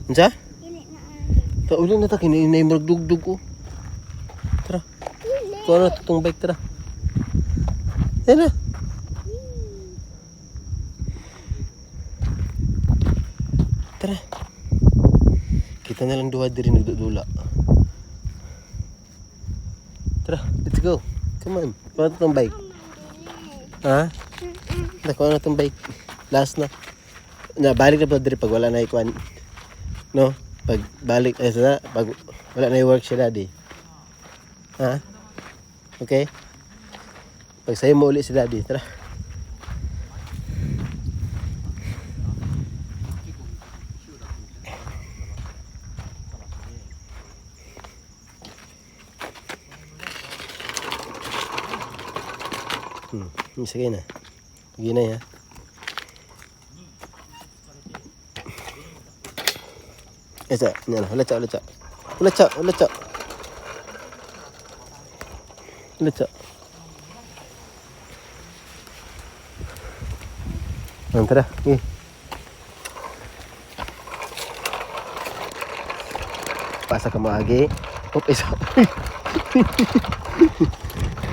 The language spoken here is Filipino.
Unsa? Dili na Kauli na ta kini inay magdugdug ko. Tara. Kuha na itong bike, tara. Yan na. Tara. Kita na lang duha diri nagdudula. Tara, let's go. Come on. Kuha na itong bike. Ha? Kuha na itong bike. Last na. Balik na po diri pag wala na ikuan. No? Pag balik, pag wala na i-work si daddy. Ha? Okay? Pag sa'yo mo ulit si daddy, tara. Sige na. Sige na ya. Esa, yan na. Ulat sa. Tara. Okay. Pasa ka maagi. Isa.